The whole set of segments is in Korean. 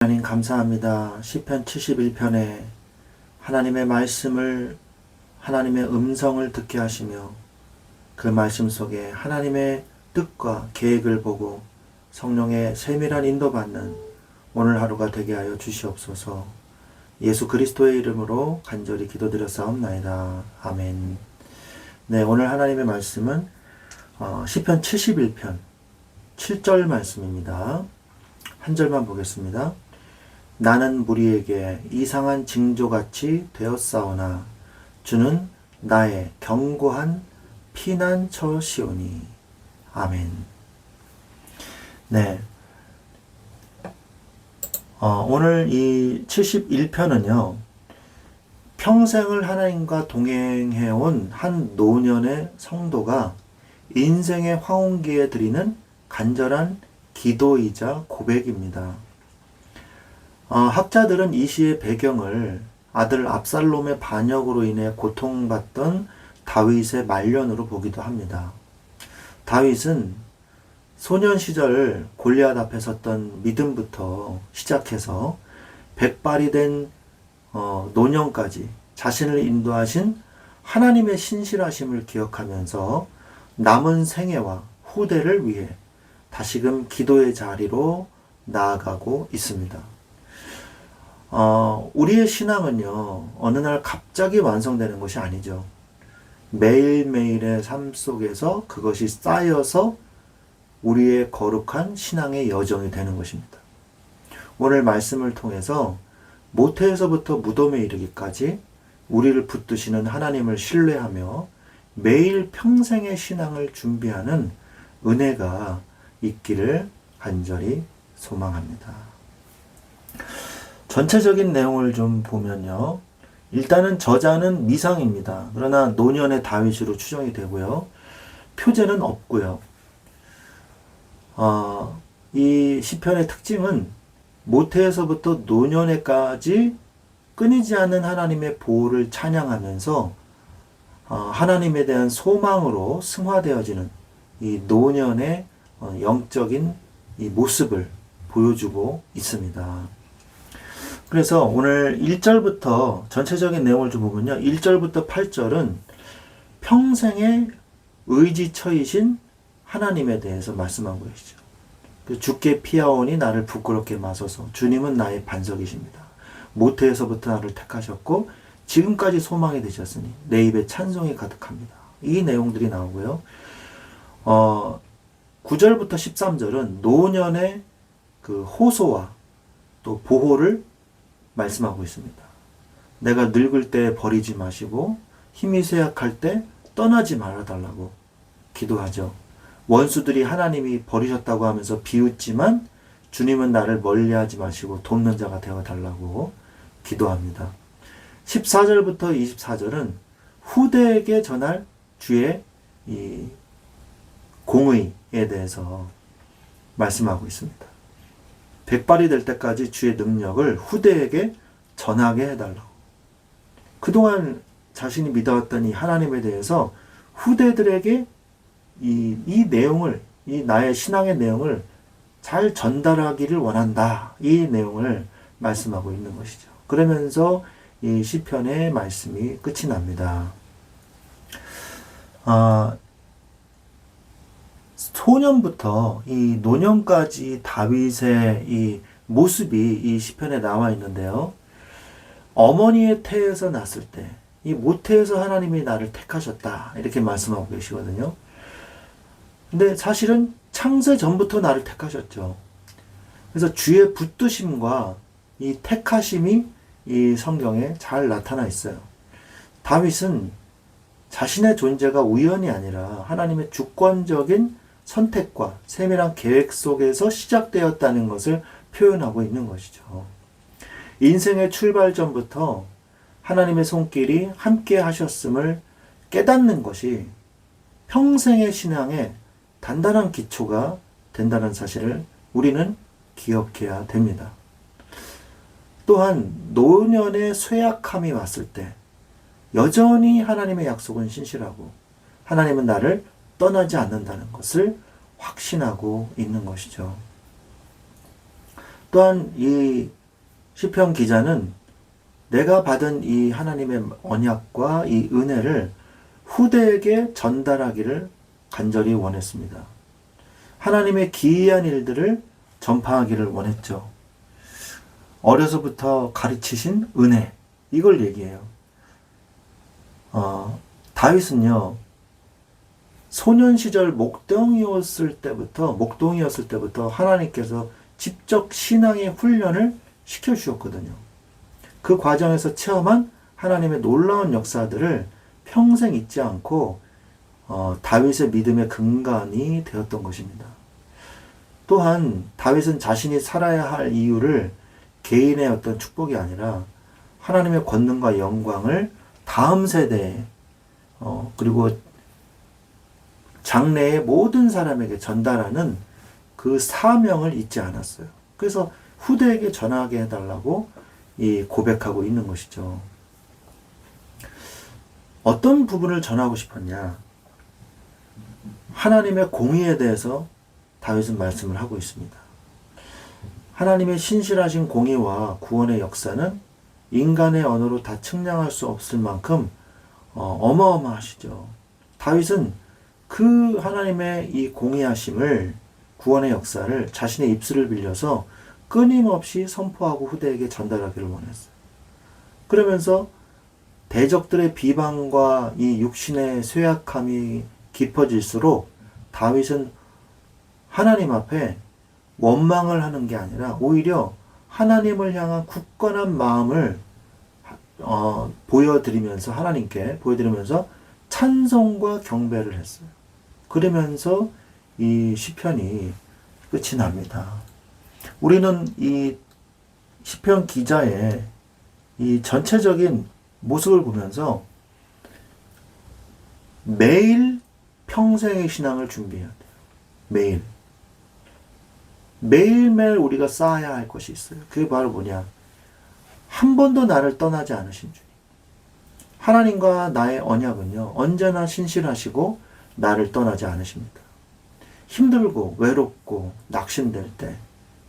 하나님 감사합니다. 시편 71편에 하나님의 말씀을, 하나님의 음성을 듣게 하시며 그 말씀 속에 하나님의 뜻과 계획을 보고 성령의 세밀한 인도받는 오늘 하루가 되게 하여 주시옵소서. 예수 그리스도의 이름으로 간절히 기도드렸사옵나이다. 아멘. 네, 오늘 하나님의 말씀은 시편 71편 7절 말씀입니다. 한 절만 보겠습니다. 나는 무리에게 이상한 징조같이 되었사오나 주는 나의 견고한 피난처시오니. 아멘. 네. 오늘 이 71편은요, 평생을 하나님과 동행해온 한 노년의 성도가 인생의 황혼기에 드리는 간절한 기도이자 고백입니다. 학자들은 이 시의 배경을 아들 압살롬의 반역으로 인해 고통받던 다윗의 말년으로 보기도 합니다. 다윗은 소년 시절 골리앗 앞에 섰던 믿음부터 시작해서 백발이 된 노년까지 자신을 인도하신 하나님의 신실하심을 기억하면서 남은 생애와 후대를 위해 다시금 기도의 자리로 나아가고 있습니다. 우리의 신앙은요, 어느 날 갑자기 완성되는 것이 아니죠. 매일매일의 삶 속에서 그것이 쌓여서 우리의 거룩한 신앙의 여정이 되는 것입니다. 오늘 말씀을 통해서 모태에서부터 무덤에 이르기까지 우리를 붙드시는 하나님을 신뢰하며 매일 평생의 신앙을 준비하는 은혜가 있기를 간절히 소망합니다. 전체적인 내용을 좀 보면요. 일단은 저자는 미상입니다. 그러나 노년의 다윗으로 추정이 되고요. 표제는 없고요. 이 시편의 특징은 모태에서부터 노년에까지 끊이지 않는 하나님의 보호를 찬양하면서 하나님에 대한 소망으로 승화되어지는 이 노년의 영적인 이 모습을 보여주고 있습니다. 그래서 오늘 1절부터 전체적인 내용을 좀 보면요. 1절부터 8절은 평생의 의지처이신 하나님에 대해서 말씀한 것이죠. 주께 피하오니 나를 부끄럽게 마소서. 주님은 나의 반석이십니다. 모태에서부터 나를 택하셨고 지금까지 소망이 되셨으니 내 입에 찬송이 가득합니다. 이 내용들이 나오고요. 9절부터 13절은 노년의 그 호소와 또 보호를 말씀하고 있습니다. 내가 늙을 때 버리지 마시고 힘이 쇠약할 때 떠나지 말아달라고 기도하죠. 원수들이 하나님이 버리셨다고 하면서 비웃지만 주님은 나를 멀리하지 마시고 돕는 자가 되어달라고 기도합니다. 14절부터 24절은 후대에게 전할 주의 이 공의에 대해서 말씀하고 있습니다. 백발이 될 때까지 주의 능력을 후대에게 전하게 해달라고. 그동안 자신이 믿어왔던 이 하나님에 대해서 후대들에게 이 내용을, 이 나의 신앙의 내용을 잘 전달하기를 원한다. 이 내용을 말씀하고 있는 것이죠. 그러면서 이 시편의 말씀이 끝이 납니다. 소년부터 이 노년까지 다윗의 이 모습이 이 시편에 나와 있는데요. 어머니의 태에서 났을 때, 이 모태에서 하나님이 나를 택하셨다. 이렇게 말씀하고 계시거든요. 근데 사실은 창세 전부터 나를 택하셨죠. 그래서 주의 붙드심과 이 택하심이 이 성경에 잘 나타나 있어요. 다윗은 자신의 존재가 우연이 아니라 하나님의 주권적인 선택과 세밀한 계획 속에서 시작되었다는 것을 표현하고 있는 것이죠. 인생의 출발 전부터 하나님의 손길이 함께 하셨음을 깨닫는 것이 평생의 신앙의 단단한 기초가 된다는 사실을 우리는 기억해야 됩니다. 또한 노년의 쇠약함이 왔을 때 여전히 하나님의 약속은 신실하고 하나님은 나를 떠나지 않는다는 것을 확신하고 있는 것이죠. 또한 이 시편 기자는 내가 받은 이 하나님의 언약과 이 은혜를 후대에게 전달하기를 간절히 원했습니다. 하나님의 기이한 일들을 전파하기를 원했죠. 어려서부터 가르치신 은혜, 이걸 얘기해요. 다윗은요, 소년 시절 목동이었을 때부터 하나님께서 직접 신앙의 훈련을 시켜주셨거든요. 그 과정에서 체험한 하나님의 놀라운 역사들을 평생 잊지 않고 다윗의 믿음의 근간이 되었던 것입니다. 또한 다윗은 자신이 살아야 할 이유를 개인의 어떤 축복이 아니라 하나님의 권능과 영광을 다음 세대에 그리고 장래의 모든 사람에게 전달하는 그 사명을 잊지 않았어요. 그래서 후대에게 전하게 해달라고 고백하고 있는 것이죠. 어떤 부분을 전하고 싶었냐? 하나님의 공의에 대해서 다윗은 말씀을 하고 있습니다. 하나님의 신실하신 공의와 구원의 역사는 인간의 언어로 다 측량할 수 없을 만큼 어마어마하시죠. 다윗은 그 하나님의 이 공의하심을, 구원의 역사를 자신의 입술을 빌려서 끊임없이 선포하고 후대에게 전달하기를 원했어요. 그러면서 대적들의 비방과 이 육신의 쇠약함이 깊어질수록 다윗은 하나님 앞에 원망을 하는 게 아니라 오히려 하나님을 향한 굳건한 마음을 하나님께 보여드리면서 찬송과 경배를 했어요. 그러면서 이 시편이 끝이 납니다. 우리는 이 시편 기자의 이 전체적인 모습을 보면서 매일 평생의 신앙을 준비해야 돼요. 매일매일 우리가 쌓아야 할 것이 있어요. 그게 바로 뭐냐? 한 번도 나를 떠나지 않으신 주님. 하나님과 나의 언약은요, 언제나 신실하시고 나를 떠나지 않으십니다. 힘들고 외롭고 낙심될 때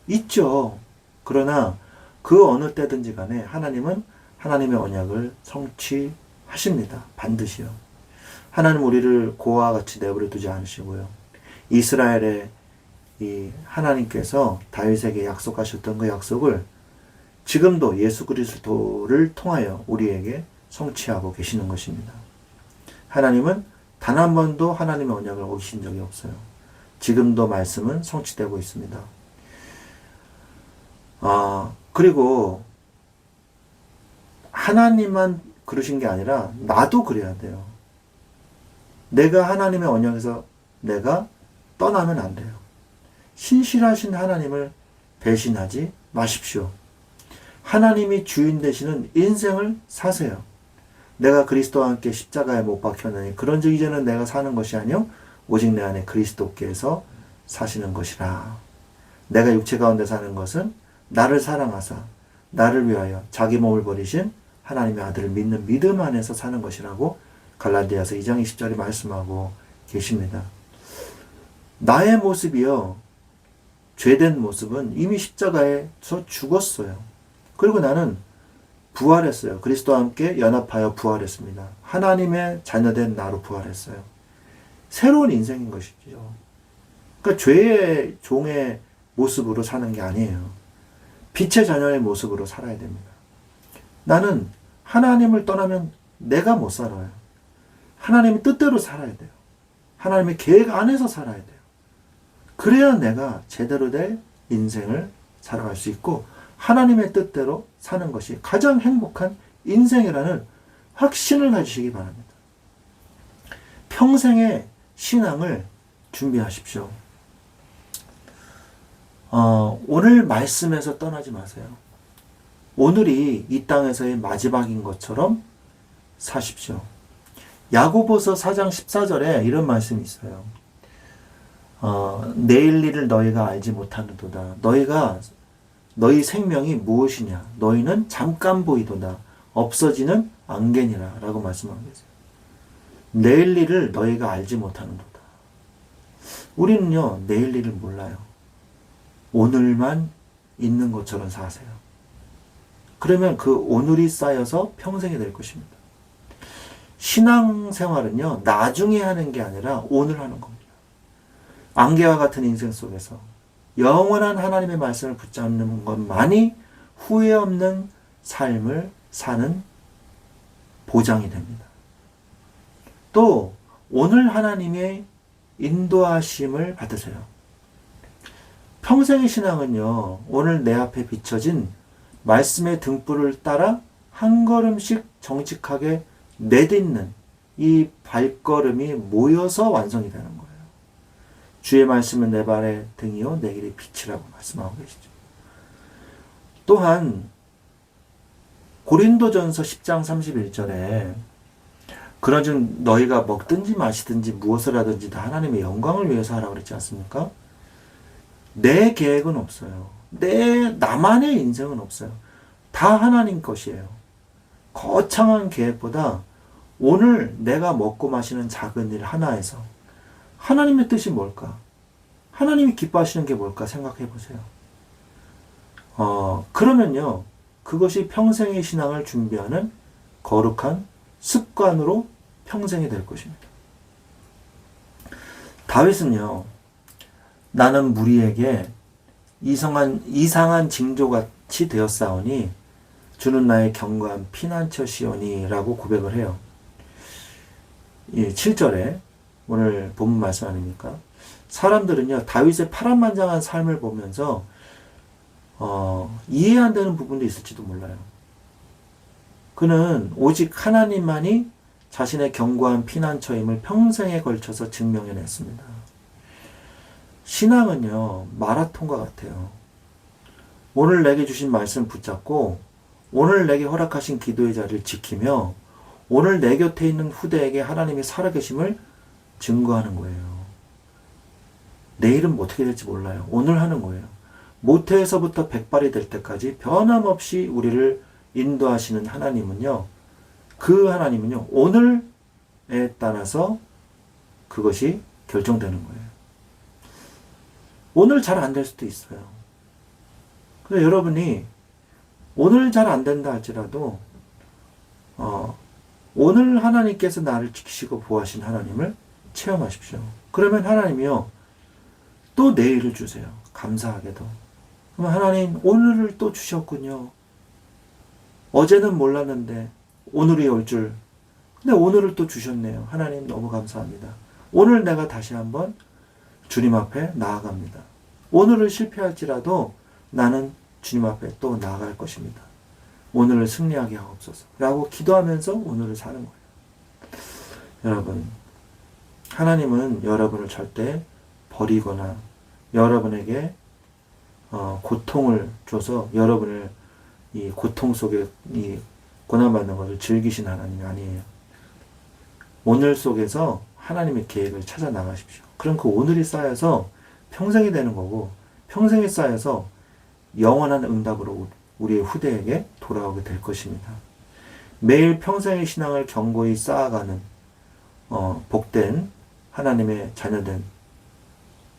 있죠. 그러나 그 어느 때든지 간에 하나님은 하나님의 언약을 성취하십니다. 반드시요. 하나님 우리를 고아와 같이 내버려 두지 않으시고요. 이스라엘의 이 하나님께서 다윗에게 약속하셨던 그 약속을 지금도 예수 그리스도를 통하여 우리에게 성취하고 계시는 것입니다. 하나님은 단 한 번도 하나님의 언약을 어기신 적이 없어요. 지금도 말씀은 성취되고 있습니다. 그리고 하나님만 그러신 게 아니라 나도 그래야 돼요. 내가 하나님의 언약에서 내가 떠나면 안 돼요. 신실하신 하나님을 배신하지 마십시오. 하나님이 주인 되시는 인생을 사세요. 내가 그리스도와 함께 십자가에 못 박혔느니 그런즉 이제는 내가 사는 것이 아니요 오직 내 안에 그리스도께서 사시는 것이라. 내가 육체 가운데 사는 것은 나를 사랑하사 나를 위하여 자기 몸을 버리신 하나님의 아들을 믿는 믿음 안에서 사는 것이라고 갈라디아서 2장 20절에 말씀하고 계십니다. 나의 모습이요, 죄된 모습은 이미 십자가에서 죽었어요. 그리고 나는 부활했어요. 그리스도와 함께 연합하여 부활했습니다. 하나님의 자녀된 나로 부활했어요. 새로운 인생인 것이죠. 그러니까 죄의 종의 모습으로 사는 게 아니에요. 빛의 자녀의 모습으로 살아야 됩니다. 나는 하나님을 떠나면 내가 못 살아요. 하나님의 뜻대로 살아야 돼요. 하나님의 계획 안에서 살아야 돼요. 그래야 내가 제대로 된 인생을 살아갈 수 있고 하나님의 뜻대로 사는 것이 가장 행복한 인생이라는 확신을 가지시기 바랍니다. 평생의 신앙을 준비하십시오. 오늘 말씀에서 떠나지 마세요. 오늘이 이 땅에서의 마지막인 것처럼 사십시오. 야고보서 4장 14절에 이런 말씀이 있어요. 내일 일을 너희가 알지 못하는도다. 너희 생명이 무엇이냐? 너희는 잠깐 보이도다. 없어지는 안개니라. 라고 말씀하고 계세요. 내일 일을 너희가 알지 못하는도다. 우리는요, 내일 일을 몰라요. 오늘만 있는 것처럼 사세요. 그러면 그 오늘이 쌓여서 평생이 될 것입니다. 신앙생활은요, 나중에 하는 게 아니라 오늘 하는 겁니다. 안개와 같은 인생 속에서 영원한 하나님의 말씀을 붙잡는 것만이 후회 없는 삶을 사는 보장이 됩니다. 또 오늘 하나님의 인도하심을 받으세요. 평생의 신앙은요, 오늘 내 앞에 비춰진 말씀의 등불을 따라 한 걸음씩 정직하게 내딛는 이 발걸음이 모여서 완성이 되는 거예요. 주의 말씀은 내 발의 등이요 내 길의 빛이라고 말씀하고 계시죠. 또한 고린도전서 10장 31절에 그러즉 너희가 먹든지 마시든지 무엇을 하든지 다 하나님의 영광을 위해서 하라고 그랬지 않습니까? 내 계획은 없어요. 나만의 인생은 없어요. 다 하나님 것이에요. 거창한 계획보다 오늘 내가 먹고 마시는 작은 일 하나에서 하나님의 뜻이 뭘까? 하나님이 기뻐하시는 게 뭘까 생각해 보세요. 그러면요, 그것이 평생의 신앙을 준비하는 거룩한 습관으로 평생이 될 것입니다. 다윗은요, 나는 무리에게 이상한 징조같이 되었사오니 주는 나의 견고한 피난처시오니라고 고백을 해요. 7절에 오늘 본문 말씀 아닙니까? 사람들은요, 다윗의 파란만장한 삶을 보면서 이해 안 되는 부분도 있을지도 몰라요. 그는 오직 하나님만이 자신의 견고한 피난처임을 평생에 걸쳐서 증명해냈습니다. 신앙은요, 마라톤과 같아요. 오늘 내게 주신 말씀 붙잡고 오늘 내게 허락하신 기도의 자리를 지키며 오늘 내 곁에 있는 후대에게 하나님이 살아계심을 증거하는 거예요. 내일은 어떻게 될지 몰라요. 오늘 하는 거예요. 모태에서부터 백발이 될 때까지 변함없이 우리를 인도하시는 하나님은요, 그 하나님은요, 오늘에 따라서 그것이 결정되는 거예요. 오늘 잘 안 될 수도 있어요. 그래서 여러분이 오늘 잘 안 된다 할지라도 오늘 하나님께서 나를 지키시고 보호하신 하나님을 체험하십시오. 그러면 하나님이요, 또 내일을 주세요. 감사하게도. 그러면 하나님 오늘을 또 주셨군요. 어제는 몰랐는데 오늘이 올 줄. 근데 오늘을 또 주셨네요. 하나님 너무 감사합니다. 오늘 내가 다시 한번 주님 앞에 나아갑니다. 오늘을 실패할지라도 나는 주님 앞에 또 나아갈 것입니다. 오늘을 승리하게 하옵소서 라고 기도하면서 오늘을 사는 거예요. 여러분, 하나님은 여러분을 절대 버리거나 여러분에게 고통을 줘서 여러분을 이 고통 속에 이 고난받는 것을 즐기신 하나님이 아니에요. 오늘 속에서 하나님의 계획을 찾아 나가십시오. 그럼 그 오늘이 쌓여서 평생이 되는 거고, 평생이 쌓여서 영원한 응답으로 우리의 후대에게 돌아오게 될 것입니다. 매일 평생의 신앙을 견고히 쌓아가는 복된 하나님의 자녀된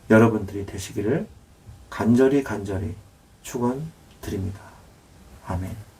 여러분들이 되시기를 간절히 축원드립니다. 아멘.